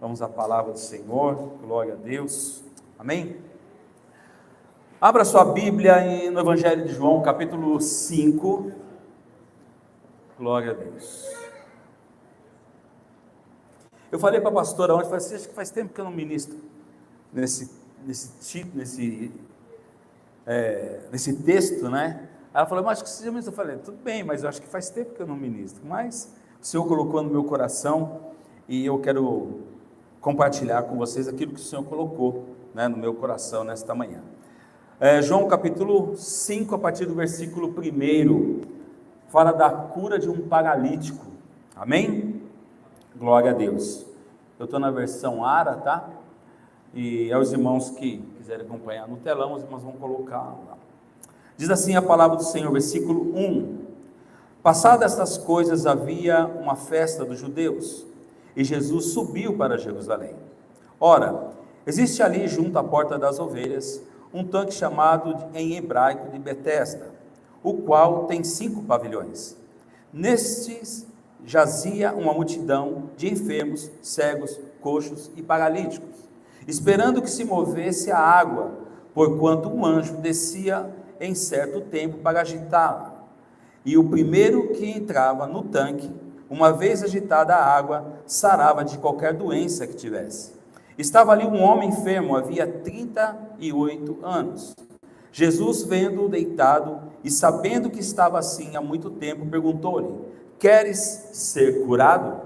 Vamos à palavra do Senhor, glória a Deus, amém? Abra sua Bíblia no Evangelho de João, capítulo 5, glória a Deus. Eu falei para a pastora ontem, falei assim, acho que faz tempo que eu não ministro nesse texto, né? Ela falou, mas acho que você já ministrou. Eu falei, tudo bem, mas eu acho que faz tempo que eu não ministro, mas o Senhor colocou no meu coração e eu quero compartilhar com vocês aquilo que o Senhor colocou, né, no meu coração nesta manhã. João capítulo 5, a partir do versículo 1, fala da cura de um paralítico, amém? Glória a Deus. Eu estou na versão ARA, tá? E aos irmãos que quiserem acompanhar no telão, os irmãos vão colocar lá. Diz assim a palavra do Senhor, versículo 1. Passadas estas coisas, havia uma festa dos judeus, e Jesus subiu para Jerusalém. Ora, existe ali junto à porta das ovelhas, um tanque chamado em hebraico de Betesda, o qual tem 5 pavilhões. Nestes jazia uma multidão de enfermos, cegos, coxos e paralíticos, esperando que se movesse a água, porquanto um anjo descia em certo tempo para agitá-la. E o primeiro que entrava no tanque, uma vez agitada a água, sarava de qualquer doença que tivesse. Estava ali um homem enfermo, havia 38 anos. Jesus, vendo-o deitado e sabendo que estava assim há muito tempo, perguntou-lhe: queres ser curado?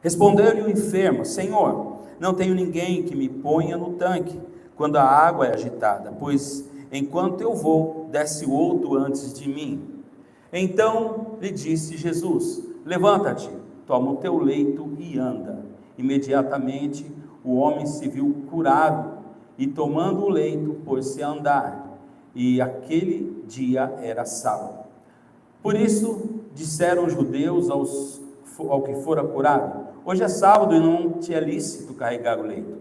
Respondeu-lhe o enfermo: Senhor, não tenho ninguém que me ponha no tanque quando a água é agitada, pois enquanto eu vou, desce outro antes de mim. Então lhe disse Jesus: levanta-te, toma o teu leito e anda. Imediatamente o homem se viu curado e, tomando o leito, pôs-se a andar, e aquele dia era sábado. Por isso disseram os judeus ao que fora curado: hoje é sábado e não te é lícito carregar o leito.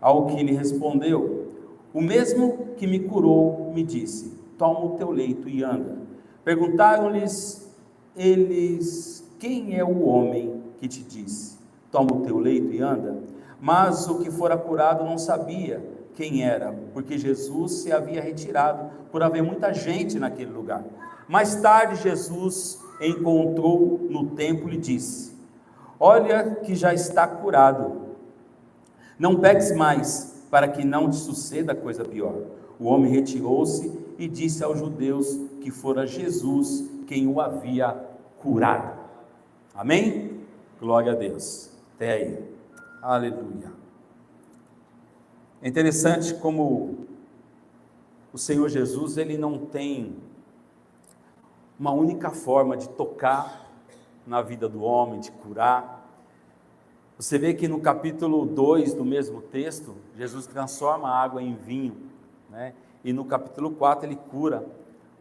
Ao que lhe respondeu: o mesmo que me curou me disse: toma o teu leito e anda. Perguntaram-lhes eles: quem é o homem que te disse: toma o teu leito e anda? Mas o que fora curado não sabia quem era, porque Jesus se havia retirado, por haver muita gente naquele lugar. Mais tarde Jesus encontrou no templo e disse: olha que já está curado, não peques mais, para que não te suceda coisa pior. O homem retirou-se e disse aos judeus que fora Jesus quem o havia curado. Amém? Glória a Deus. Até aí. Aleluia. É interessante como o Senhor Jesus, ele não tem uma única forma de tocar na vida do homem, de curar. Você vê que no capítulo 2 do mesmo texto, Jesus transforma a água em vinho, né? E no capítulo 4 ele cura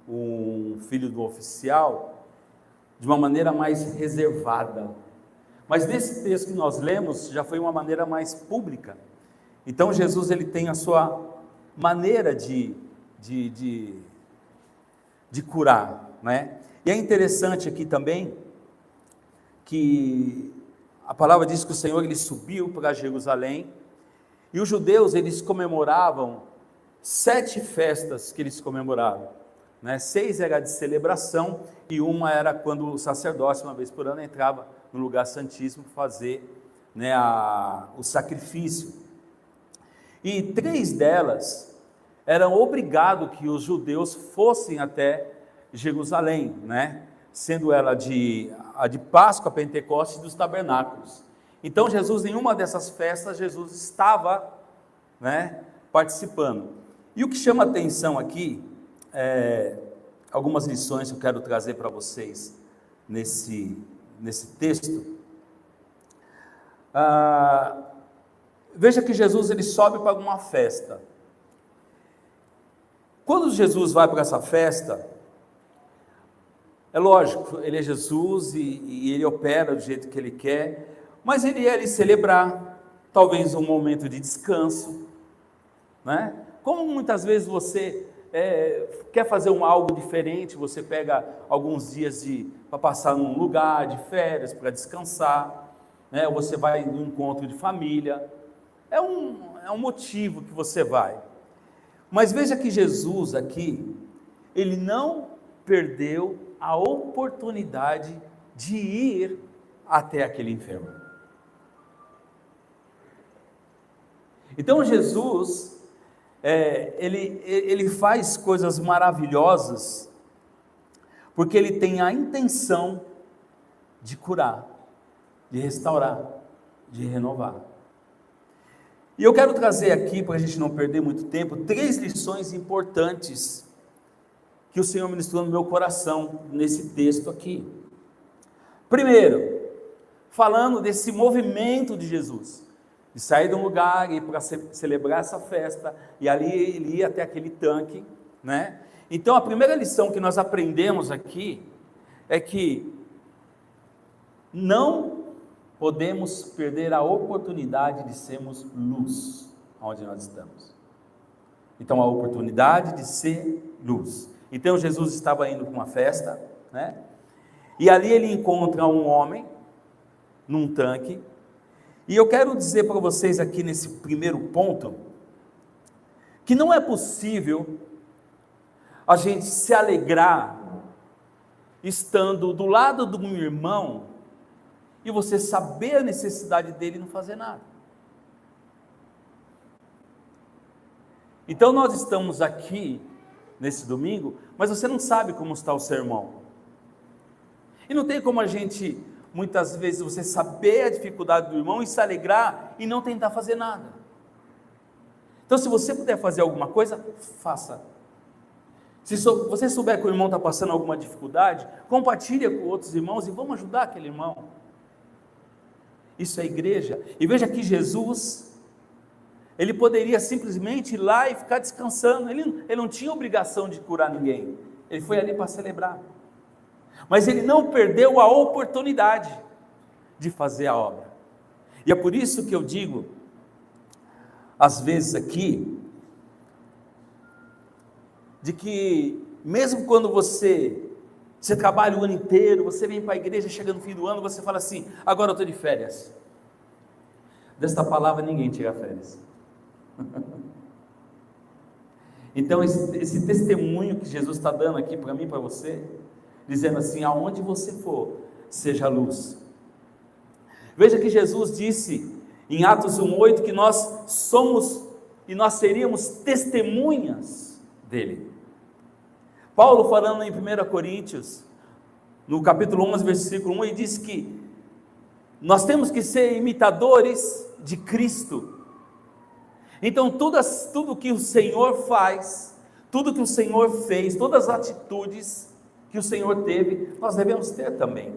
um filho do oficial de uma maneira mais reservada. Mas nesse texto que nós lemos, já foi uma maneira mais pública. Então Jesus, ele tem a sua maneira de curar, né? E é interessante aqui também, que a palavra diz que o Senhor, ele subiu para Jerusalém, e os judeus, eles comemoravam 7 festas que eles comemoravam, né? 6 era de celebração, e uma era quando o sacerdócio, uma vez por ano, entrava no lugar santíssimo fazer, né, o sacrifício. E 3 delas eram obrigados que os judeus fossem até Jerusalém, né? Sendo ela a de Páscoa, Pentecostes e dos tabernáculos. Então Jesus, em uma dessas festas, Jesus estava, né, participando. E o que chama atenção aqui, algumas lições que eu quero trazer para vocês nesse texto. Veja que Jesus, ele sobe para uma festa. Quando Jesus vai para essa festa, é lógico, ele é Jesus e ele opera do jeito que ele quer, mas ele ia ali celebrar, talvez um momento de descanso, né? Como muitas vezes você quer fazer algo diferente, você pega alguns dias para passar num lugar de férias, para descansar, né? Ou você vai em um encontro de família, é um motivo que você vai. Mas veja que Jesus aqui, ele não perdeu a oportunidade de ir até aquele enfermo. Então Jesus, ele faz coisas maravilhosas, porque ele tem a intenção de curar, de restaurar, de renovar. E eu quero trazer aqui, para a gente não perder muito tempo, 3 lições importantes que o Senhor ministrou no meu coração, nesse texto aqui. Primeiro, falando desse movimento de Jesus, de sair de um lugar e ir para celebrar essa festa, e ali ele ia até aquele tanque, né? Então a primeira lição que nós aprendemos aqui, é que não podemos perder a oportunidade de sermos luz, onde nós estamos. Então a oportunidade de ser luz. Então Jesus estava indo para uma festa, né? E ali ele encontra um homem, num tanque, e eu quero dizer para vocês aqui nesse primeiro ponto, que não é possível a gente se alegrar, estando do lado de um irmão, e você saber a necessidade dele e não fazer nada. Então nós estamos aqui, nesse domingo, mas você não sabe como está o seu irmão, e não tem como a gente, muitas vezes, você saber a dificuldade do irmão e se alegrar e não tentar fazer nada. Então se você puder fazer alguma coisa, faça. Se você souber que o irmão está passando alguma dificuldade, compartilhe com outros irmãos e vamos ajudar aquele irmão. Isso é igreja. E veja que Jesus, ele poderia simplesmente ir lá e ficar descansando, ele não tinha obrigação de curar ninguém, ele foi ali para celebrar, mas ele não perdeu a oportunidade de fazer a obra. E é por isso que eu digo, às vezes aqui, de que mesmo quando você trabalha o ano inteiro, você vem para a igreja, chega no fim do ano, você fala assim, agora eu estou de férias. Desta palavra ninguém tira férias. Então esse testemunho que Jesus está dando aqui para mim e para você, dizendo assim, aonde você for, seja luz. Veja que Jesus disse em Atos 1:8 que nós somos e nós seríamos testemunhas dele. Paulo, falando em 1 Coríntios, no capítulo 11, versículo 1, ele diz que nós temos que ser imitadores de Cristo. Então tudo que o Senhor faz, tudo que o Senhor fez, todas as atitudes que o Senhor teve, nós devemos ter também.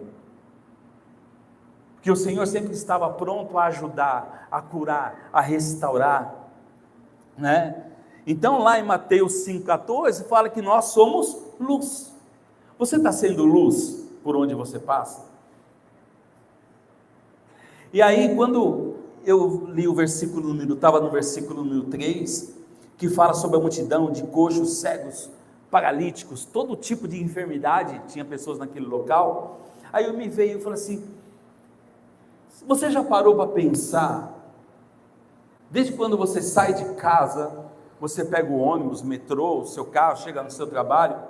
Porque o Senhor sempre estava pronto a ajudar, a curar, a restaurar, né? Então lá em Mateus 5,14 fala que nós somos luz. Você está sendo luz por onde você passa? E aí quando eu li o versículo número, estava no versículo número 3, que fala sobre a multidão de coxos, cegos, paralíticos, todo tipo de enfermidade, tinha pessoas naquele local. Aí eu me veio e falei assim, você já parou para pensar, desde quando você sai de casa, você pega o ônibus, o metrô, o seu carro, chega no seu trabalho,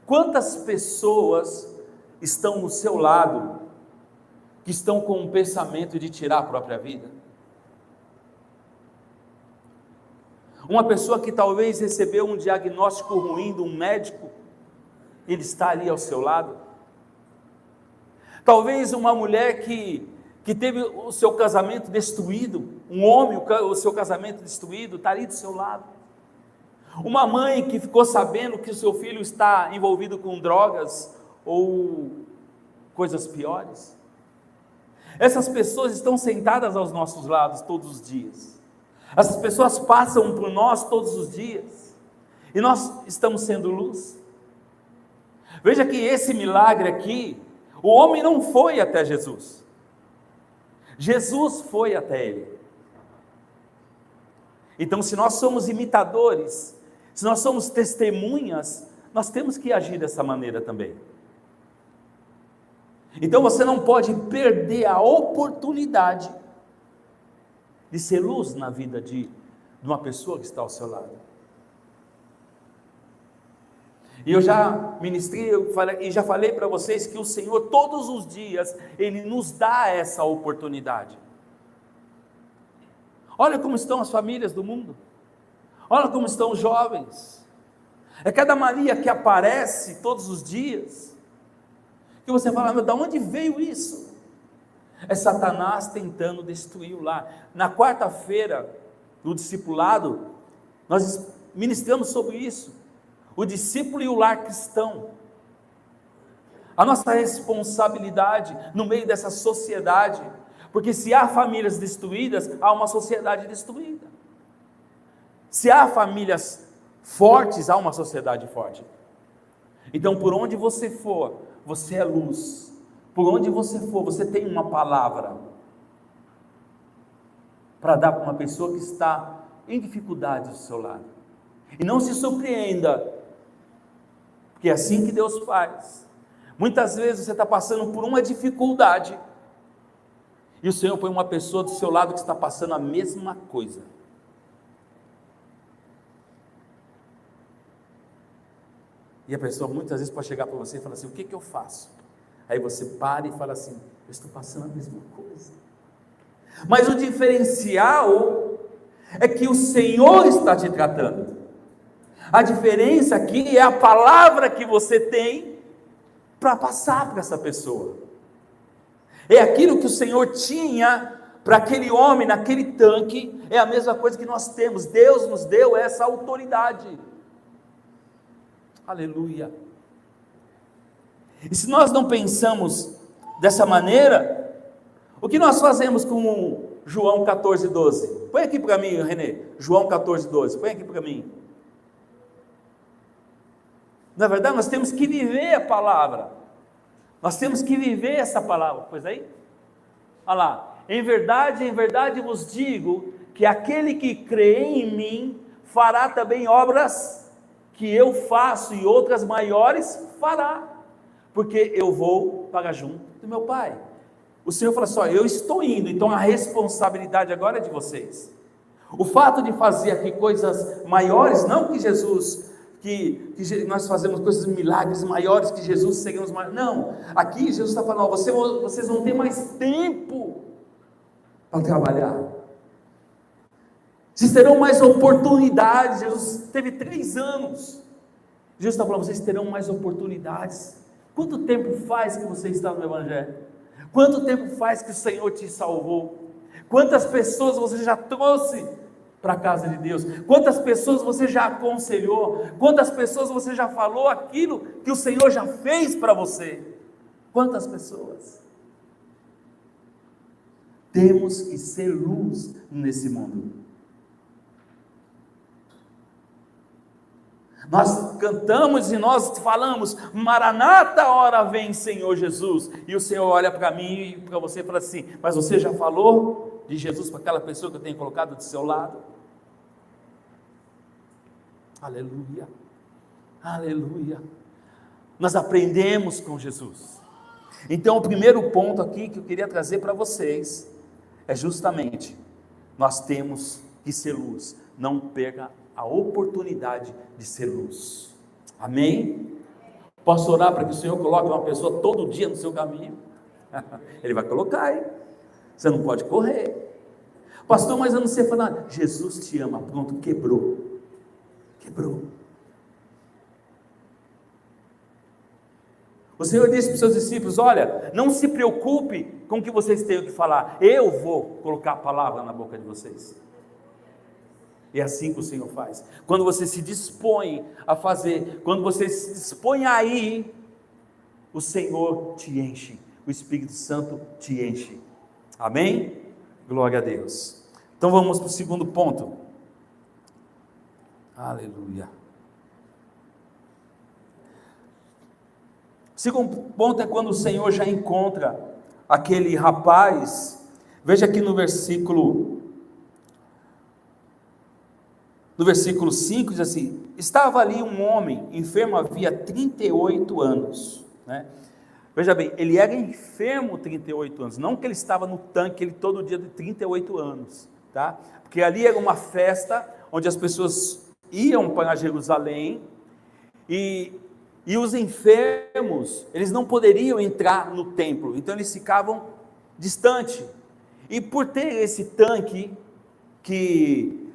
quantas pessoas estão no seu lado, que estão com o pensamento de tirar a própria vida? Uma pessoa que talvez recebeu um diagnóstico ruim de um médico, ele está ali ao seu lado. Talvez uma mulher que teve o seu casamento destruído, um homem, o seu casamento destruído, está ali do seu lado. Uma mãe que ficou sabendo que o seu filho está envolvido com drogas ou coisas piores. Essas pessoas estão sentadas aos nossos lados todos os dias. Essas pessoas passam por nós todos os dias, e nós estamos sendo luz. Veja que esse milagre aqui, o homem não foi até Jesus, Jesus foi até ele. Então se nós somos imitadores, se nós somos testemunhas, nós temos que agir dessa maneira também. Então você não pode perder a oportunidade de ser luz na vida de uma pessoa que está ao seu lado. E eu já ministrei e já falei para vocês que o Senhor todos os dias, Ele nos dá essa oportunidade. Olha como estão as famílias do mundo, olha como estão os jovens, é cada Maria que aparece todos os dias, que você fala, meu, de onde veio isso? É Satanás tentando destruir o lar. Na quarta-feira, no discipulado, nós ministramos sobre isso, o discípulo e o lar cristão, a nossa responsabilidade no meio dessa sociedade, porque se há famílias destruídas, há uma sociedade destruída, se há famílias fortes, há uma sociedade forte. Então por onde você for, você é luz, por onde você for, você tem uma palavra, para dar para uma pessoa que está em dificuldade do seu lado, e não se surpreenda, porque é assim que Deus faz, muitas vezes você está passando por uma dificuldade, e o Senhor põe uma pessoa do seu lado que está passando a mesma coisa, e a pessoa muitas vezes pode chegar para você e falar assim, o que eu faço? Aí você para e fala assim, eu estou passando a mesma coisa, mas o diferencial é que o Senhor está te tratando, a diferença aqui é a palavra que você tem para passar para essa pessoa, é aquilo que o Senhor tinha para aquele homem naquele tanque, é a mesma coisa que nós temos, Deus nos deu essa autoridade, aleluia. E se nós não pensamos dessa maneira, o que nós fazemos com João 14:12? Põe aqui para mim, Renê, João 14:12, põe aqui para mim. Na verdade, nós temos que viver a palavra, nós temos que viver essa palavra, pois aí, olha lá, em verdade vos digo, que aquele que crê em mim, fará também obras que eu faço, e outras maiores fará, porque eu vou para junto do meu Pai. O Senhor fala assim, eu estou indo, então a responsabilidade agora é de vocês. O fato de fazer aqui coisas maiores, não que Jesus, que nós fazemos coisas, milagres maiores, que Jesus seguimos mais, não, aqui Jesus está falando, vocês vão ter mais tempo para trabalhar, vocês terão mais oportunidades. Jesus teve 3 anos, Jesus está falando, vocês terão mais oportunidades. Quanto tempo faz que você está no Evangelho? Quanto tempo faz que o Senhor te salvou? Quantas pessoas você já trouxe para a casa de Deus? Quantas pessoas você já aconselhou? Quantas pessoas você já falou aquilo que o Senhor já fez para você? Quantas pessoas? Temos que ser luz nesse mundo. Nós cantamos e nós falamos, Maranata, hora vem Senhor Jesus, e o Senhor olha para mim e para você e fala assim, mas você já falou de Jesus para aquela pessoa que eu tenho colocado do seu lado? Aleluia, aleluia, nós aprendemos com Jesus. Então o primeiro ponto aqui que eu queria trazer para vocês, é justamente, nós temos que ser luz, não perca a oportunidade de ser luz, amém? Posso orar para que o Senhor coloque uma pessoa todo dia no seu caminho? Ele vai colocar, hein? Você não pode correr, pastor, mas eu não sei falar. Jesus te ama, pronto, quebrou. O Senhor disse para os seus discípulos, olha, não se preocupe com o que vocês tenham que falar, eu vou colocar a palavra na boca de vocês. É assim que o Senhor faz, quando você se dispõe a fazer, quando você se dispõe a ir, o Senhor te enche, o Espírito Santo te enche, amém? Glória a Deus. Então vamos para o segundo ponto, aleluia. O segundo ponto é quando o Senhor já encontra aquele rapaz, veja aqui no versículo 5, diz assim, estava ali um homem enfermo havia 38 anos, né? Veja bem, ele era enfermo 38 anos, não que ele estava no tanque ele todo dia de 38 anos, tá? Porque ali era uma festa onde as pessoas iam para Jerusalém e os enfermos, eles não poderiam entrar no templo, então eles ficavam distante. E por ter esse tanque, que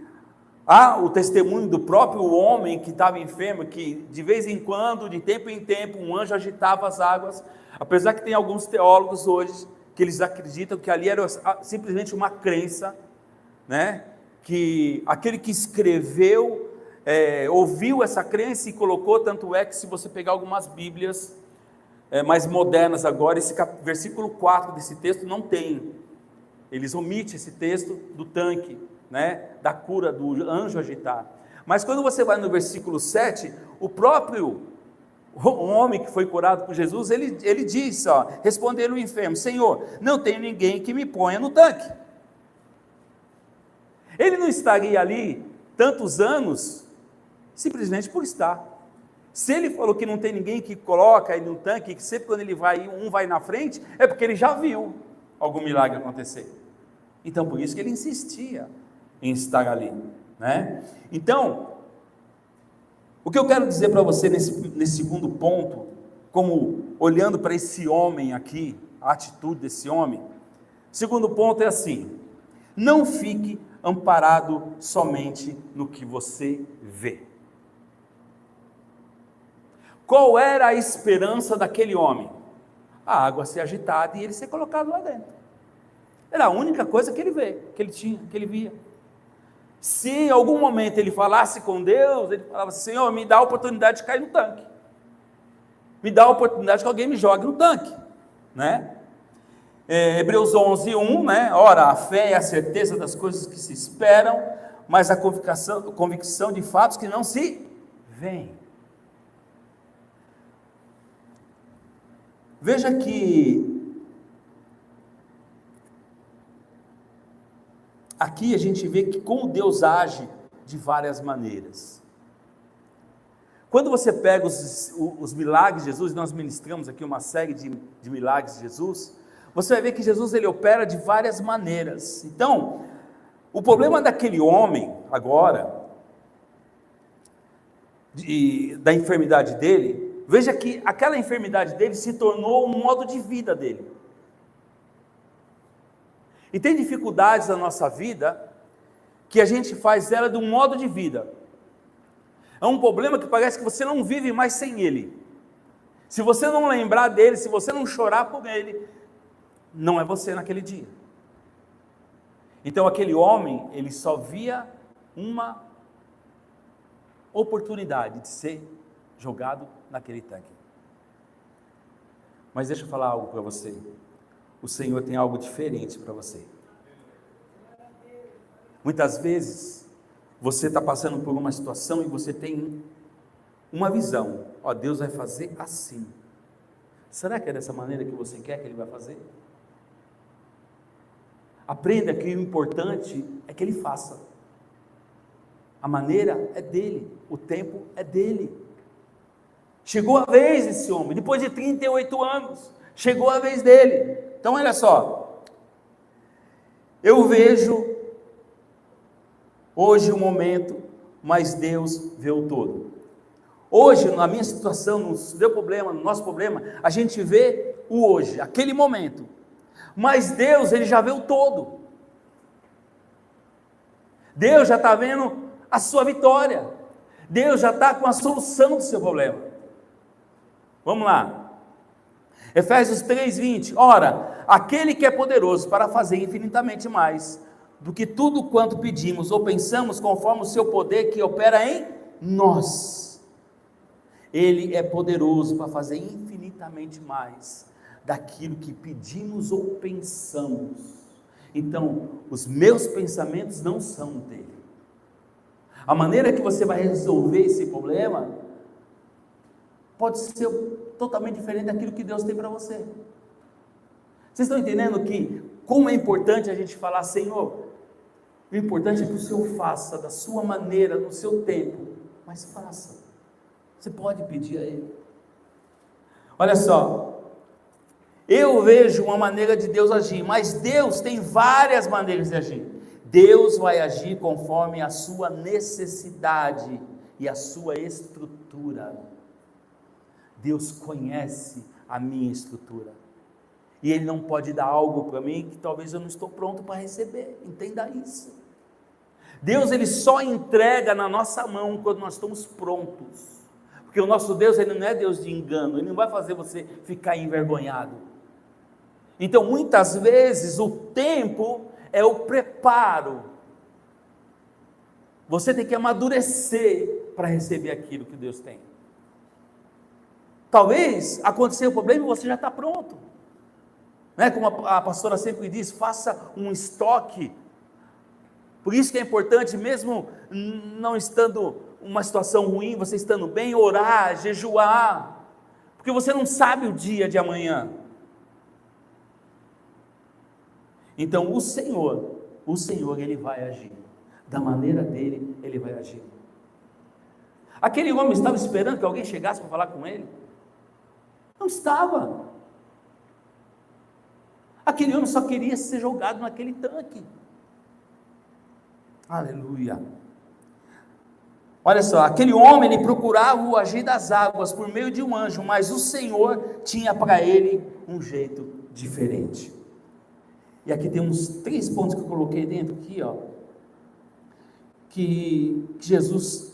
há o testemunho do próprio homem que estava enfermo, que de vez em quando, de tempo em tempo, um anjo agitava as águas, apesar que tem alguns teólogos hoje, que eles acreditam que ali era simplesmente uma crença, né? Que aquele que escreveu, ouviu essa crença e colocou, tanto é que se você pegar algumas bíblias mais modernas agora, esse versículo 4 desse texto não tem, eles omitem esse texto do tanque, né, da cura do anjo agitar, mas quando você vai no versículo 7, o próprio homem que foi curado por Jesus, ele diz, responderam o enfermo: Senhor, não tem ninguém que me ponha no tanque. Ele não estaria ali tantos anos simplesmente por estar. Se ele falou que não tem ninguém que coloca ele no tanque, que sempre quando ele vai, um vai na frente, é porque ele já viu algum milagre acontecer. Então, por isso que ele insistia em estar ali, né? Então, o que eu quero dizer para você nesse segundo ponto, como olhando para esse homem aqui, a atitude desse homem, segundo ponto é assim: não fique amparado somente no que você vê. Qual era a esperança daquele homem? A água ser agitada e ele ser colocado lá dentro. Era a única coisa que ele vê, que ele tinha, que ele via. Se em algum momento ele falasse com Deus, ele falava assim: Senhor, me dá a oportunidade de cair no tanque, me dá a oportunidade que alguém me jogue no tanque, né? Hebreus 11:1, né? Ora, a fé é a certeza das coisas que se esperam, mas a convicção de fatos que não se veem. Veja que aqui a gente vê que como Deus age de várias maneiras. Quando você pega os milagres de Jesus, nós ministramos aqui uma série de milagres de Jesus, você vai ver que Jesus ele opera de várias maneiras. Então, o problema daquele homem agora, da enfermidade dele, veja que aquela enfermidade dele se tornou um modo de vida dele. E tem dificuldades na nossa vida que a gente faz dela de um modo de vida. É um problema que parece que você não vive mais sem ele. Se você não lembrar dele, se você não chorar por ele, não é você naquele dia. Então aquele homem, ele só via uma oportunidade de ser jogado naquele tanque. Mas deixa eu falar algo para você. O Senhor tem algo diferente para você. Muitas vezes você está passando por uma situação e você tem uma visão: ó, Deus vai fazer assim. Será que é dessa maneira que você quer que Ele vai fazer? Aprenda que o importante é que Ele faça. A maneira é dele, o tempo é dele. Chegou a vez desse homem, depois de 38 anos, chegou a vez dele. Então olha só, eu vejo hoje o momento, mas Deus vê o todo. Hoje, na minha situação, no seu problema, no nosso problema, a gente vê o hoje, aquele momento, mas Deus, Ele já vê o todo. Deus já está vendo a sua vitória, Deus já está com a solução do seu problema. Vamos lá, Efésios 3:20, ora, aquele que é poderoso para fazer infinitamente mais do que tudo quanto pedimos ou pensamos, conforme o seu poder que opera em nós. Ele é poderoso para fazer infinitamente mais daquilo que pedimos ou pensamos. Então, os meus pensamentos não são dele. A maneira que você vai resolver esse problema pode ser totalmente diferente daquilo que Deus tem para você. Vocês estão entendendo que como é importante a gente falar: Senhor, o importante é que o Senhor faça da sua maneira, no seu tempo, mas faça. Você pode pedir a Ele. Olha só, Eu vejo uma maneira de Deus agir, mas Deus tem várias maneiras de agir. Deus vai agir conforme a sua necessidade e a sua estrutura. Deus conhece a minha estrutura. E Ele não pode dar algo para mim que talvez eu não estou pronto para receber. Entenda isso. Deus, Ele só entrega na nossa mão quando nós estamos prontos. Porque o nosso Deus, Ele não é Deus de engano. Ele não vai fazer você ficar envergonhado. Então, muitas vezes, o tempo é o preparo. Você tem que amadurecer para receber aquilo que Deus tem. Talvez aconteceu o problema e você já está pronto. Né? Como a pastora sempre diz, faça um estoque. Por isso que é importante, mesmo não estando uma situação ruim, você estando bem, orar, jejuar. Porque você não sabe o dia de amanhã. Então o Senhor, Ele vai agir. Da maneira dele, Ele vai agir. Aquele homem estava esperando que alguém chegasse para falar com ele? Não estava. Aquele homem só queria ser jogado naquele tanque. Aleluia. Olha só, aquele homem, ele procurava o agir das águas por meio de um anjo, mas o Senhor tinha para ele um jeito diferente. E aqui tem uns 3 pontos que eu coloquei dentro aqui, ó, que Jesus,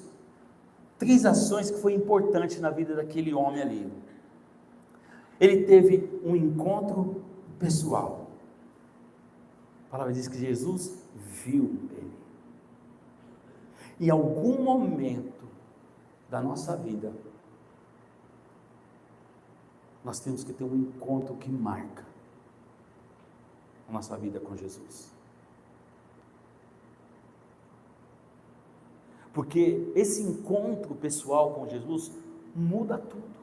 3 ações que foi importante na vida daquele homem ali. Ele teve um encontro pessoal. A palavra diz que Jesus viu ele. Em algum momento da nossa vida, nós temos que ter um encontro que marca a nossa vida com Jesus. Porque esse encontro pessoal com Jesus muda tudo.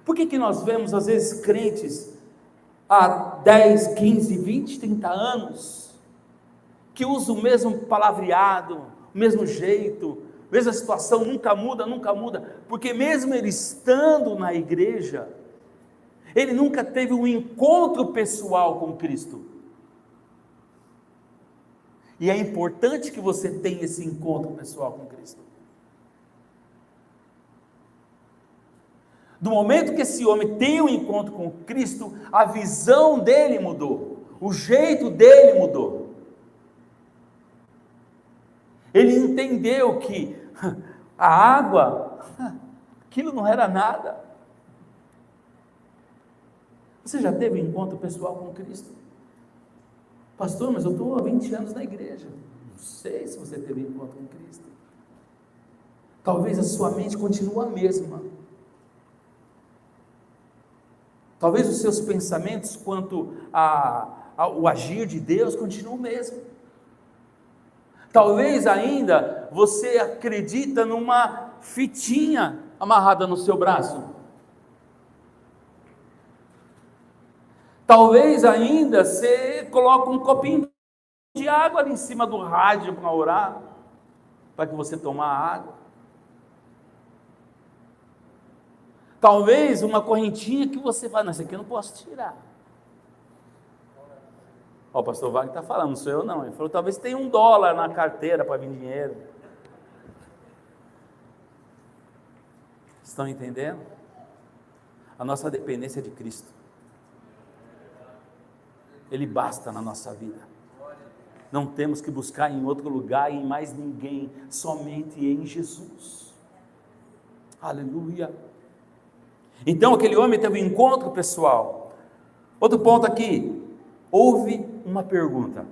Por que nós vemos às vezes crentes há 10, 15, 20, 30 anos que usam o mesmo palavreado, o mesmo jeito, mesma situação, nunca muda, porque mesmo ele estando na igreja, ele nunca teve um encontro pessoal com Cristo. E é importante que você tenha esse encontro pessoal com Cristo. Do momento que esse homem tem um encontro com Cristo, a visão dele mudou, o jeito dele mudou. Ele entendeu que a água, aquilo não era nada. Você já teve um encontro pessoal com Cristo? Pastor, mas eu estou há 20 anos na igreja. Não sei se você teve um encontro com Cristo. Talvez a sua mente continue a mesma. Talvez os seus pensamentos quanto ao agir de Deus continuem o mesmo. Talvez ainda você acredita numa fitinha amarrada no seu braço. Talvez ainda você coloque um copinho de água ali em cima do rádio para orar, para que você tome água. Talvez uma correntinha que você fala, não, isso aqui eu não posso tirar. Ó, o pastor Wagner está falando, não sou eu não. Ele falou, talvez tenha $1 na carteira para vir dinheiro. Estão entendendo? A nossa dependência é de Cristo. Ele basta na nossa vida. Não temos que buscar em outro lugar e em mais ninguém, somente em Jesus. Aleluia. Então aquele homem teve um encontro pessoal. Outro ponto aqui, houve uma pergunta.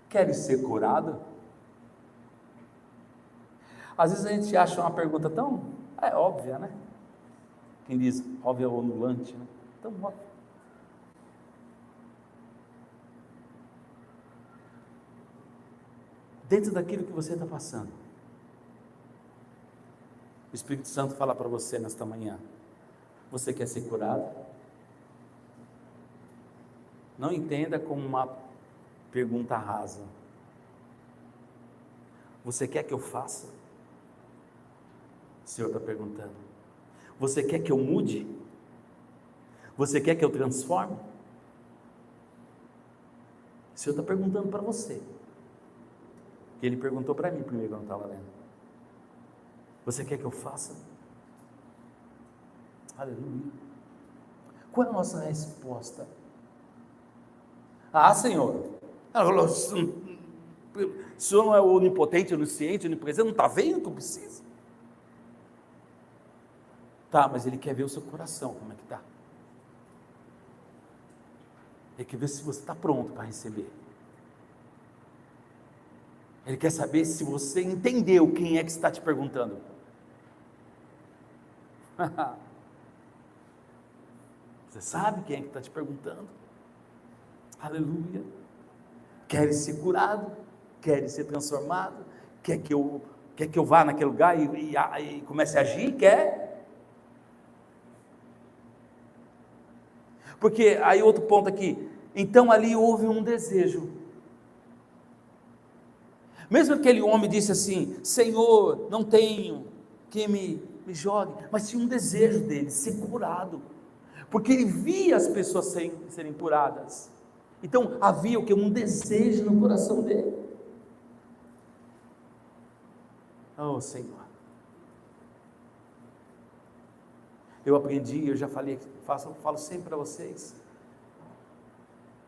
Queres ser curado? Às vezes a gente acha uma pergunta tão óbvia, né? Quem diz óbvio é o anulante, né? Tão óbvio. Dentro daquilo que você está passando, o Espírito Santo fala para você nesta manhã: você quer ser curado? Não entenda como uma pergunta rasa. Você quer que eu faça? O Senhor está perguntando. Você quer que eu mude? Você quer que eu transforme? O Senhor está perguntando para você, que Ele perguntou para mim primeiro quando eu estava lendo. Você quer que eu faça? Aleluia. Qual é a nossa resposta? Ah, Senhor, o Senhor não é onipotente, onisciente, onipresente, não está vendo que eu preciso? Tá, mas Ele quer ver o seu coração, como é que está? Ele quer ver se você está pronto para receber. Ele quer saber se você entendeu quem é que está te perguntando. Você sabe quem é que está te perguntando? Aleluia. Quer ser curado? Quer ser transformado? Quer que eu vá naquele lugar e comece a agir? Quer? Porque aí outro ponto aqui, então ali houve um desejo. Mesmo aquele homem disse assim, Senhor, não tenho quem me jogue, mas tinha um desejo dele, ser curado, porque ele via as pessoas serem curadas, então havia o que? Um desejo no coração dele. Oh Senhor, eu aprendi, eu já falei, falo sempre para vocês,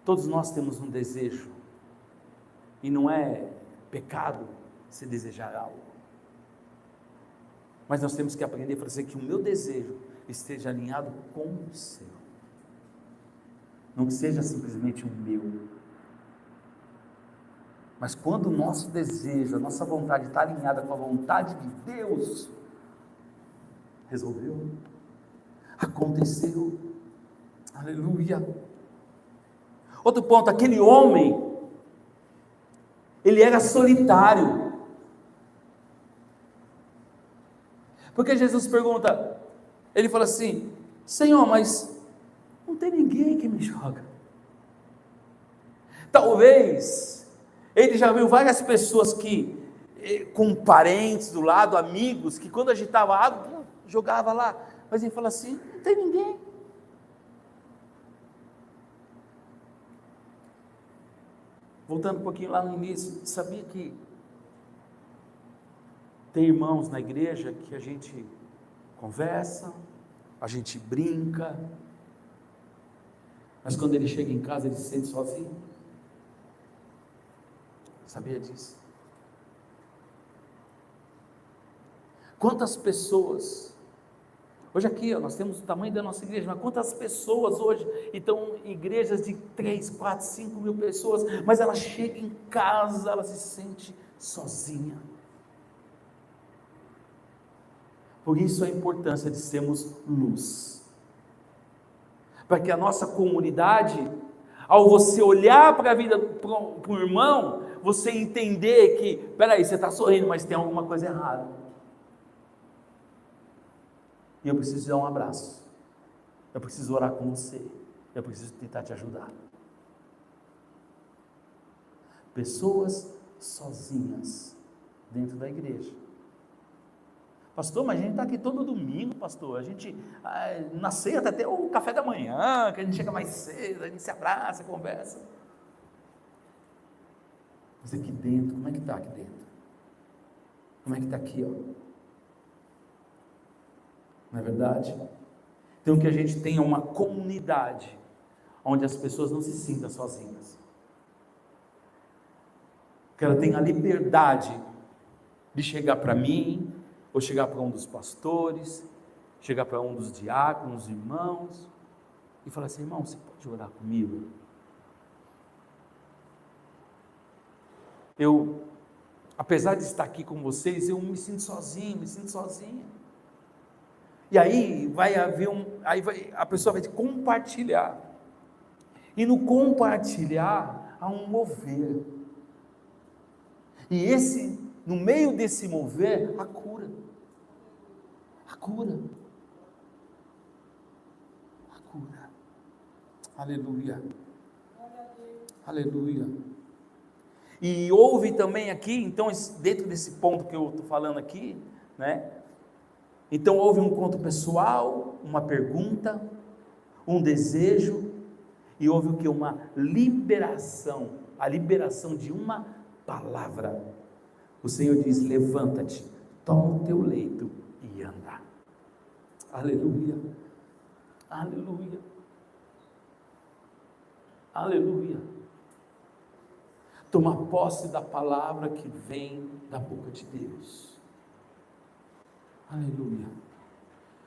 todos nós temos um desejo, e não é pecado se desejar algo, mas nós temos que aprender a fazer que o meu desejo esteja alinhado com o seu, não que seja simplesmente o meu, mas quando o nosso desejo, a nossa vontade está alinhada com a vontade de Deus, resolveu, aconteceu, aleluia. Outro ponto, aquele homem, ele era solitário, porque Jesus pergunta, ele fala assim, Senhor, mas não tem ninguém que me joga. Talvez, ele já viu várias pessoas com parentes do lado, amigos, que quando agitava água, jogava lá, mas ele fala assim, não tem ninguém. Voltando um pouquinho lá no início, sabia que tem irmãos na igreja que a gente conversa, a gente brinca, mas quando ele chega em casa ele se sente sozinho? Sabia disso? Quantas pessoas, hoje aqui nós temos o tamanho da nossa igreja, mas quantas pessoas hoje estão em igrejas de 3, 4, 5 mil pessoas, mas ela chega em casa, ela se sente sozinha. Por isso a importância de sermos luz, para que a nossa comunidade, ao você olhar para a vida para o irmão, você entender que, peraí, você está sorrindo, mas tem alguma coisa errada, e eu preciso te dar um abraço, eu preciso orar com você, eu preciso tentar te ajudar. Pessoas sozinhas dentro da igreja. Pastor, mas a gente está aqui todo domingo, pastor, a gente na ceia até o café da manhã, que a gente chega mais cedo, a gente se abraça, conversa, mas aqui dentro, como é que está aqui dentro? Como é que está aqui, ó? Não é verdade? Então que a gente tenha uma comunidade, onde as pessoas não se sintam sozinhas, que ela tenha a liberdade de chegar para mim, ou chegar para um dos pastores, chegar para um dos diáconos, irmãos, e falar assim, irmão, você pode orar comigo? Eu, apesar de estar aqui com vocês, eu me sinto sozinho, me sinto sozinha. E aí a pessoa vai compartilhar, e no compartilhar há um mover, e no meio desse mover, a cura, aleluia, aleluia. E houve também aqui, então dentro desse ponto que eu estou falando aqui, né, Então houve um encontro pessoal, uma pergunta, um desejo, e houve o que? Uma liberação, a liberação de uma palavra. O Senhor diz: levanta-te, toma o teu leito e anda. Aleluia, aleluia, aleluia. Toma posse da palavra que vem da boca de Deus. Aleluia.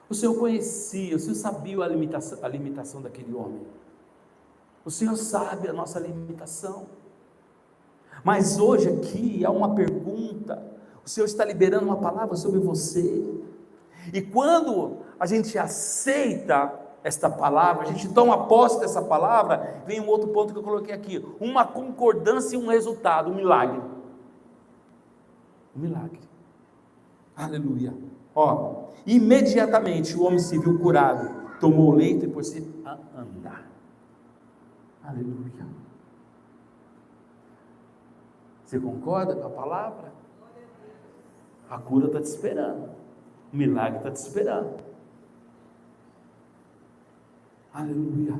O Senhor conhecia, o Senhor sabia a limitação daquele homem. O Senhor sabe a nossa limitação. Mas hoje aqui há uma pergunta. O Senhor está liberando uma palavra sobre você. E quando a gente aceita esta palavra, a gente toma posse dessa palavra, vem um outro ponto que eu coloquei aqui: uma concordância e um resultado, um milagre. Um milagre. Aleluia. Imediatamente o homem se viu curado, tomou o leito e pôs-se a andar. Aleluia. Você concorda com a palavra? A cura está te esperando, o milagre está te esperando. Aleluia.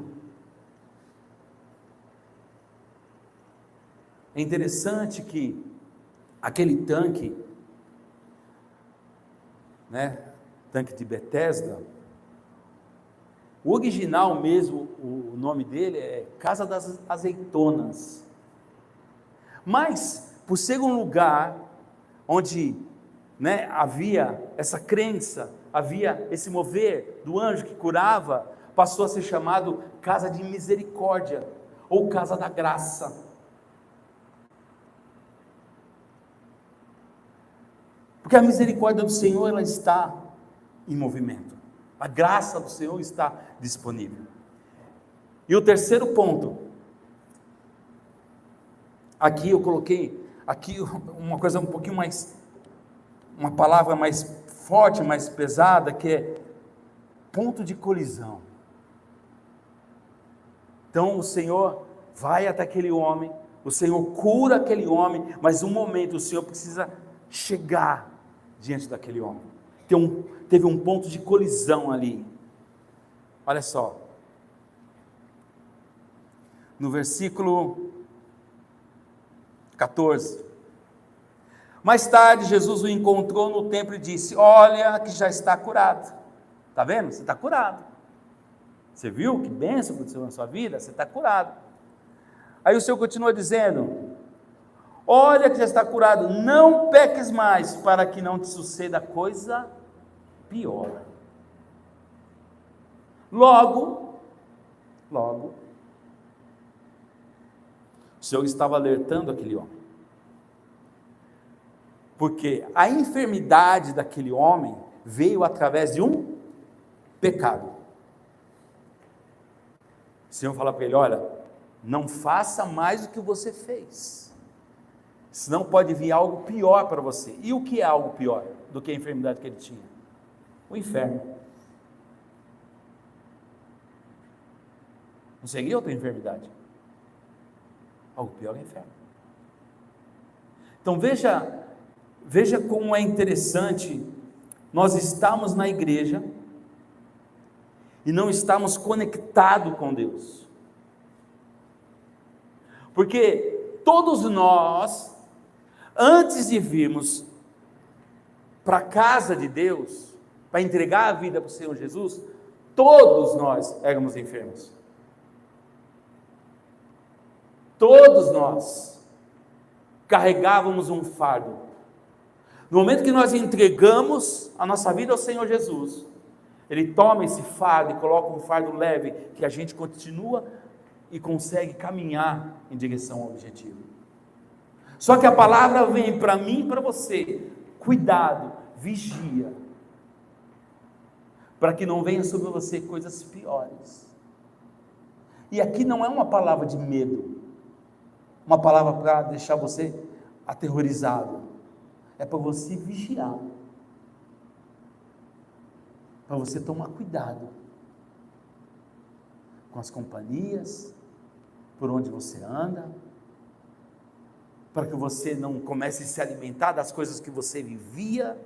É interessante que aquele tanque, tanque de Betesda, o original mesmo, o nome dele é Casa das Azeitonas, mas por ser um lugar onde havia essa crença, havia esse mover do anjo que curava, passou a ser chamado Casa de Misericórdia, ou Casa da Graça. Porque a misericórdia do Senhor, ela está em movimento, a graça do Senhor está disponível. E o terceiro ponto, aqui eu coloquei, uma coisa um pouquinho mais, uma palavra mais forte, mais pesada, que é ponto de colisão. Então o Senhor vai até aquele homem, o Senhor cura aquele homem, mas um momento o Senhor precisa chegar diante daquele homem. Teve um ponto de colisão ali. Olha só, no versículo 14, mais tarde Jesus o encontrou no templo e disse: olha que já está curado. Está vendo? Você está curado. Você viu que bênção aconteceu na sua vida? Você está curado. Aí o Senhor continua dizendo: olha que já está curado, não peques mais, para que não te suceda coisa pior. Logo, o Senhor estava alertando aquele homem, porque a enfermidade daquele homem veio através de um pecado. O Senhor fala para ele: olha, não faça mais do que você fez, senão pode vir algo pior para você. E o que é algo pior do que a enfermidade que ele tinha? O inferno. Não seria outra enfermidade? Algo pior é o inferno. Então veja como é interessante nós estamos na igreja e não estamos conectados com Deus. Porque todos nós, antes de virmos para a casa de Deus, para entregar a vida para o Senhor Jesus, todos nós éramos enfermos. Todos nós carregávamos um fardo. No momento que nós entregamos a nossa vida ao Senhor Jesus, Ele toma esse fardo e coloca um fardo leve, que a gente continua e consegue caminhar em direção ao objetivo. Só que a palavra vem para mim e para você: cuidado, vigia, para que não venha sobre você coisas piores. E aqui não é uma palavra de medo, uma palavra para deixar você aterrorizado, é para você vigiar, para você tomar cuidado com as companhias, por onde você anda, para que você não comece a se alimentar das coisas que você vivia.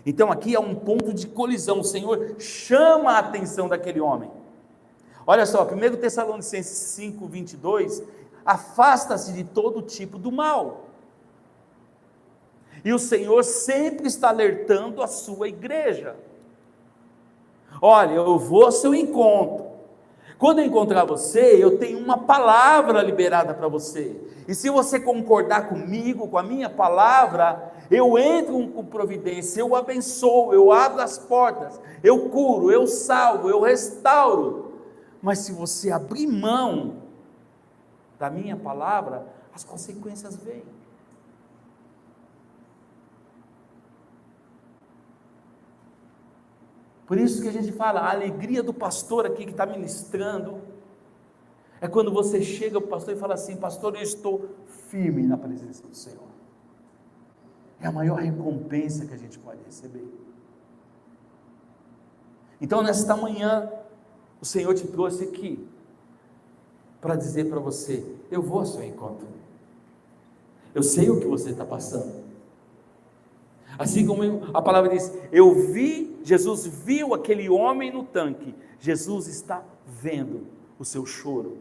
Então aqui é um ponto de colisão. O Senhor chama a atenção daquele homem. Olha só, 1 Tessalonicenses 5, 22, afasta-se de todo tipo do mal. E o Senhor sempre está alertando a sua igreja. Olha, eu vou ao seu encontro. Quando eu encontrar você, eu tenho uma palavra liberada para você. E se você concordar comigo, com a minha palavra, eu entro com providência, eu abençoo, eu abro as portas, eu curo, eu salvo, eu restauro. Mas se você abrir mão da minha palavra, as consequências vêm. Por isso que a gente fala, a alegria do pastor aqui que está ministrando, é quando você chega para o pastor e fala assim: pastor, eu estou firme na presença do Senhor. É a maior recompensa que a gente pode receber. Então nesta manhã, o Senhor te trouxe aqui, para dizer para você: eu vou ao seu encontro, eu sei o que você está passando. Assim como a palavra diz, Jesus viu aquele homem no tanque. Jesus está vendo o seu choro,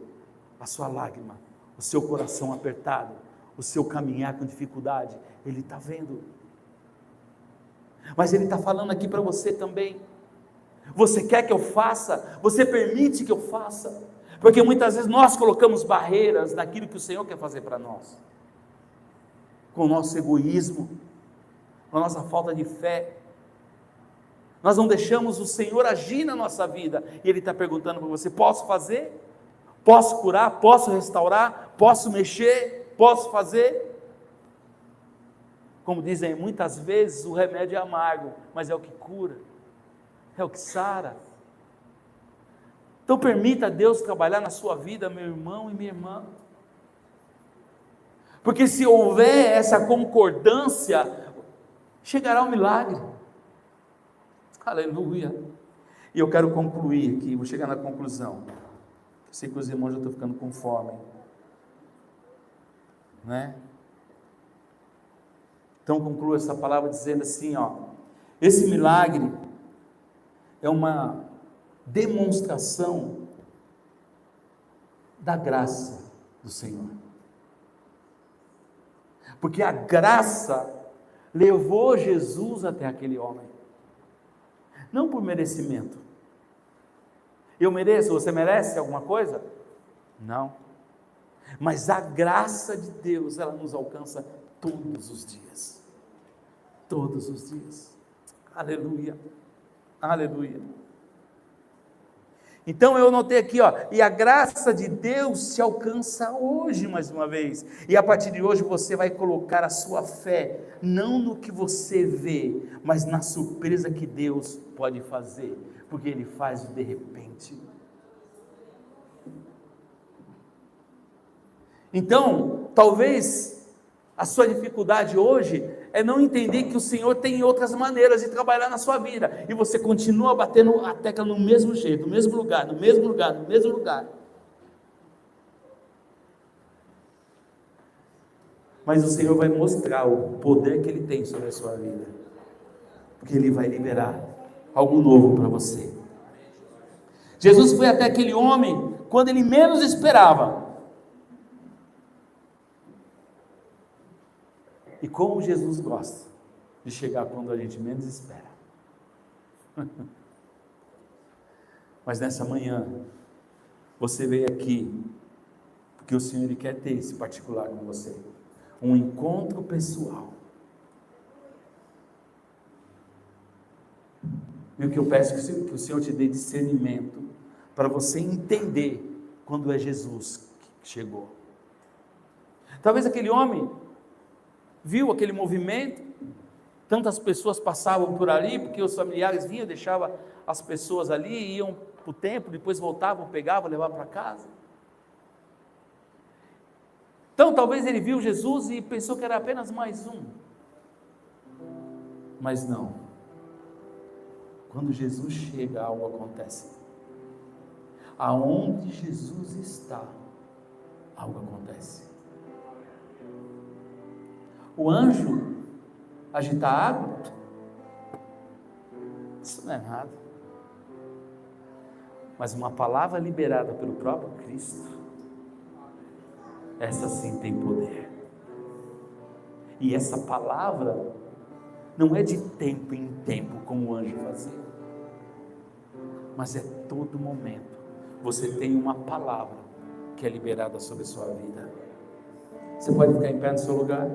a sua lágrima, o seu coração apertado, o seu caminhar com dificuldade. Ele está vendo. Mas Ele está falando aqui para você também. Você quer que eu faça? Você permite que eu faça? Porque muitas vezes nós colocamos barreiras naquilo que o Senhor quer fazer para nós, com o nosso egoísmo, com a nossa falta de fé. Nós não deixamos o Senhor agir na nossa vida, e Ele está perguntando para você: posso fazer? Posso curar? Posso restaurar? Posso mexer? Posso fazer? Como dizem muitas vezes, o remédio é amargo, mas é o que cura, é o que sara. Então permita Deus trabalhar na sua vida, meu irmão e minha irmã, porque se houver essa concordância, chegará o milagre. Aleluia. E eu quero concluir aqui, vou chegar na conclusão. Eu sei que os irmãos já estão ficando com fome, né? Então concluo essa palavra dizendo assim, esse milagre é uma demonstração da graça do Senhor. Porque a graça levou Jesus até aquele homem, não por merecimento. Eu mereço, você merece alguma coisa? Não. Mas a graça de Deus, ela nos alcança todos os dias. Todos os dias. Aleluia. Aleluia. Então eu notei aqui, e a graça de Deus te alcança hoje mais uma vez, e a partir de hoje você vai colocar a sua fé, não no que você vê, mas na surpresa que Deus pode fazer, porque Ele faz de repente. Então, talvez a sua dificuldade hoje é não entender que o Senhor tem outras maneiras de trabalhar na sua vida, e você continua batendo a tecla no mesmo jeito, no mesmo lugar, no mesmo lugar, no mesmo lugar. Mas o Senhor vai mostrar o poder que Ele tem sobre a sua vida, porque Ele vai liberar algo novo para você. Jesus foi até aquele homem quando ele menos esperava. E como Jesus gosta de chegar quando a gente menos espera. Mas nessa manhã, você veio aqui, porque o Senhor Ele quer ter esse particular com você. Um encontro pessoal. E o que eu peço é que o Senhor te dê discernimento, para você entender quando é Jesus que chegou. Talvez aquele homem viu aquele movimento, tantas pessoas passavam por ali, porque os familiares vinham, deixavam as pessoas ali, iam para o templo, depois voltavam, pegavam, levavam para casa. Então talvez ele viu Jesus e pensou que era apenas mais um, mas não. Quando Jesus chega, algo acontece. Aonde Jesus está, algo acontece. O anjo agita a água, Isso não é nada. Mas uma palavra liberada pelo próprio Cristo, essa sim tem poder. E essa palavra não é de tempo em tempo, como o anjo fazia, mas é todo momento. Você tem uma palavra que é liberada sobre a sua vida. Você pode ficar em pé no seu lugar?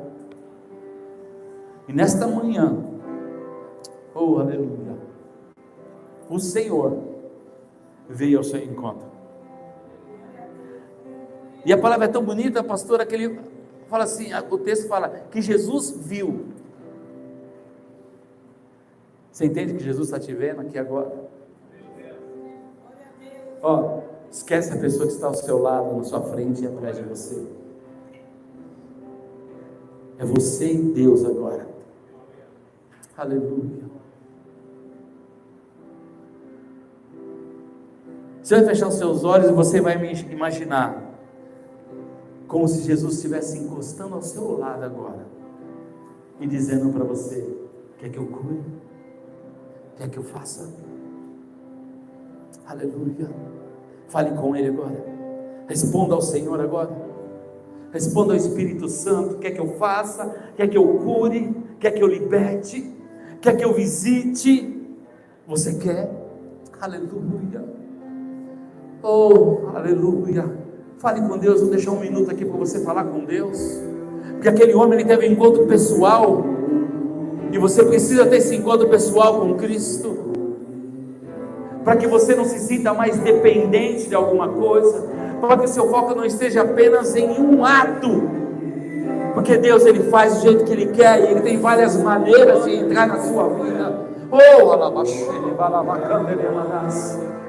E nesta manhã, oh aleluia, o Senhor veio ao seu encontro. E a palavra é tão bonita, pastora, que ele fala assim, o texto fala que Jesus viu. Você entende que Jesus está te vendo aqui agora? Ó, esquece a pessoa que está ao seu lado, na sua frente e atrás de você. É você e Deus agora. Aleluia. Você vai fechar os seus olhos e você vai imaginar como se Jesus estivesse encostando ao seu lado agora e dizendo para você: quer que eu cure? Quer que eu faça? Aleluia. Fale com Ele agora. Responda ao Senhor agora. Responda ao Espírito Santo: quer que eu faça? Quer que eu cure? Quer que eu liberte? Quer que eu visite? Você quer? Aleluia. Oh, aleluia. Fale com Deus. Vou deixar um minuto aqui para você falar com Deus, porque aquele homem, ele teve um encontro pessoal, e você precisa ter esse encontro pessoal com Cristo, para que você não se sinta mais dependente de alguma coisa, para que o seu foco não esteja apenas em um ato, porque Deus, ele faz do jeito que Ele quer, e Ele tem várias maneiras de entrar na sua vida. Oh,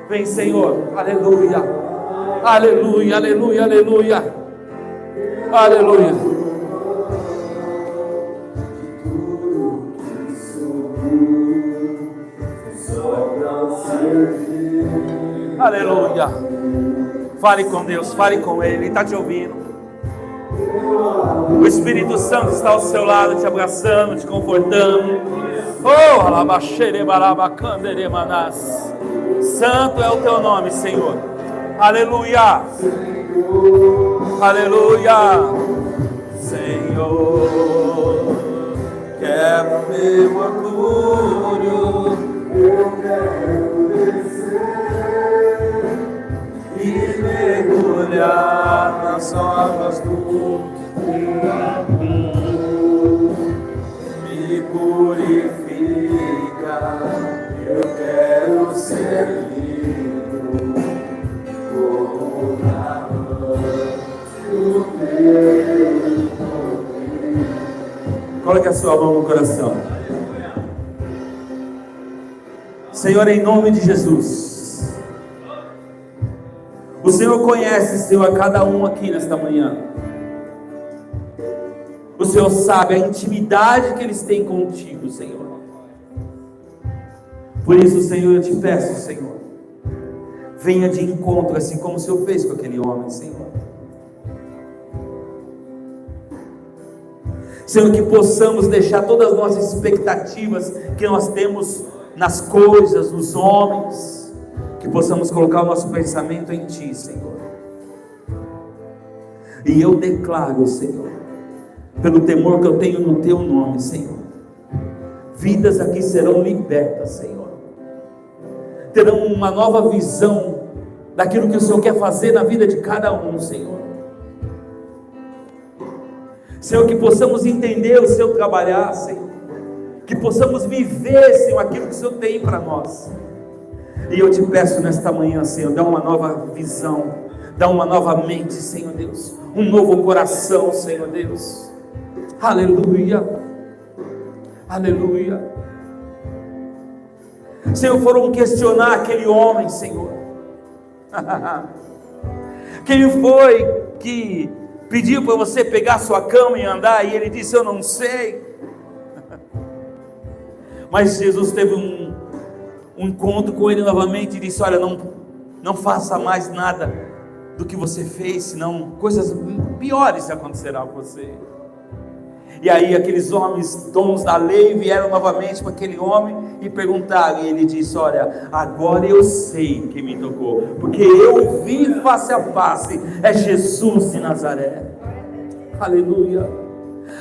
vem, Senhor, aleluia, aleluia, aleluia, aleluia, aleluia. Aleluia. Fale com Deus, fale com Ele, Ele está te ouvindo. O Espírito Santo está ao seu lado, te abraçando, te confortando. Oh, alabaxerebarabacanderemanas. Santo é o teu nome, Senhor. Aleluia. Aleluia. Senhor, quebra meu orgulho, eu quero descer e mergulhar nas águas do amor. Me purifica, eu quero ser limpo como na mão do teu poder. Coloque a sua mão no coração. Senhor, em nome de Jesus, o Senhor conhece, Senhor, a cada um aqui nesta manhã. O Senhor sabe a intimidade que eles têm contigo, Senhor. Por isso, Senhor, eu te peço, Senhor, venha de encontro, assim como o Senhor fez com aquele homem, Senhor. Senhor, que possamos deixar todas as nossas expectativas que nós temos nas coisas, nos homens, que possamos colocar o nosso pensamento em Ti, Senhor. E eu declaro, Senhor, pelo temor que eu tenho no Teu nome, Senhor, vidas aqui serão libertas, Senhor, terão uma nova visão daquilo que o Senhor quer fazer na vida de cada um, Senhor. Senhor, que possamos entender o Seu trabalhar, Senhor, que possamos viver, Senhor, aquilo que o Senhor tem para nós. E eu te peço nesta manhã, Senhor, dá uma nova visão, dá uma nova mente, Senhor Deus, um novo coração, Senhor Deus. Aleluia, aleluia. Senhor, foram questionar aquele homem, Senhor. Quem foi que pediu para você pegar sua cama e andar? E ele disse: eu não sei. Mas Jesus teve um encontro com ele novamente e disse: olha, não faça mais nada do que você fez, senão coisas piores acontecerão com você. E aí aqueles homens, donos da lei, vieram novamente para aquele homem e perguntaram, e ele disse: olha, agora eu sei quem me tocou, porque eu vi face a face, é Jesus de Nazaré. Aleluia.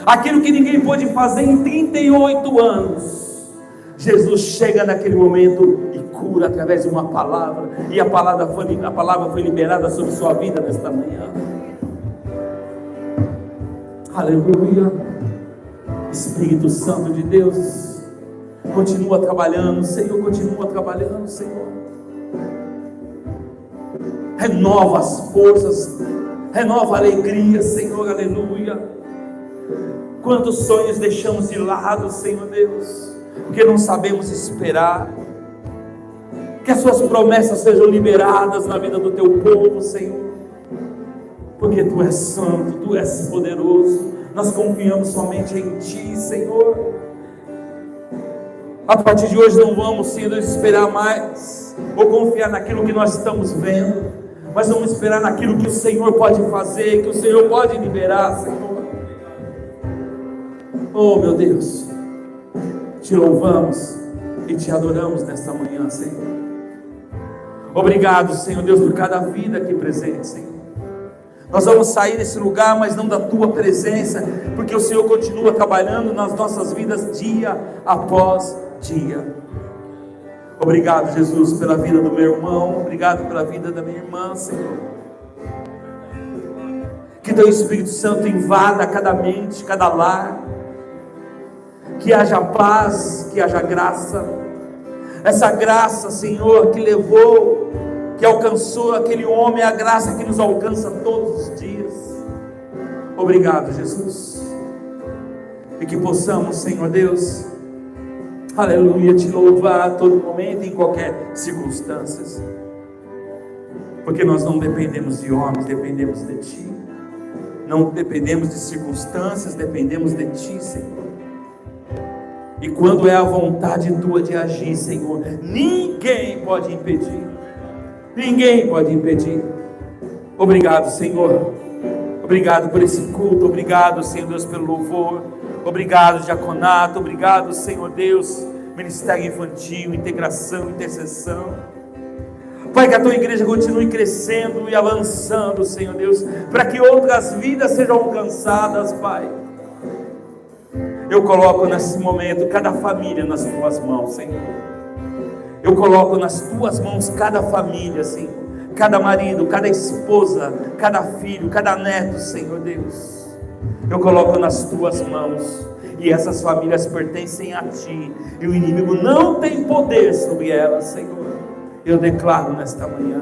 Aquilo que ninguém pôde fazer em 38 anos, Jesus chega naquele momento e cura através de uma palavra, e a palavra foi liberada sobre sua vida nesta manhã. Aleluia. Espírito Santo de Deus, continua trabalhando, Senhor, continua trabalhando, Senhor. Renova as forças, renova a alegria, Senhor, aleluia. Quantos sonhos deixamos de lado, Senhor Deus, porque não sabemos esperar. Que as suas promessas sejam liberadas na vida do teu povo, Senhor, porque tu és santo, tu és poderoso. Nós confiamos somente em ti, Senhor. A partir de hoje não vamos, Senhor, esperar mais ou confiar naquilo que nós estamos vendo, mas vamos esperar naquilo que o Senhor pode fazer, que o Senhor pode liberar, Senhor. Oh, meu Deus, te louvamos e te adoramos nesta manhã, Senhor. Obrigado, Senhor Deus, por cada vida aqui presente, Senhor. Nós vamos sair desse lugar, mas não da tua presença, porque o Senhor continua trabalhando nas nossas vidas dia após dia. Obrigado, Jesus, pela vida do meu irmão, obrigado pela vida da minha irmã, Senhor. Que teu Espírito Santo invada cada mente, cada lar, que haja paz, que haja graça. Essa graça, Senhor, que levou, que alcançou aquele homem, a graça que nos alcança todos os dias. Obrigado, Jesus. E que possamos, Senhor Deus, aleluia, te louvar a todo momento, em qualquer circunstância, porque nós não dependemos de homens, dependemos de ti. Não dependemos de circunstâncias, dependemos de ti, Senhor. E quando é a vontade tua de agir, Senhor, ninguém pode impedir. Ninguém pode impedir. Obrigado, Senhor. Obrigado por esse culto. Obrigado, Senhor Deus, pelo louvor. Obrigado, diaconato. Obrigado, Senhor Deus, ministério infantil, integração, intercessão. Pai, que a tua igreja continue crescendo e avançando, Senhor Deus, para que outras vidas sejam alcançadas, Pai. Eu coloco nesse momento cada família nas tuas mãos, Senhor. Eu coloco nas tuas mãos cada família, Senhor, cada marido, cada esposa, cada filho, cada neto, Senhor Deus. Eu coloco nas tuas mãos, e essas famílias pertencem a ti, e o inimigo não tem poder sobre elas, Senhor. Eu declaro nesta manhã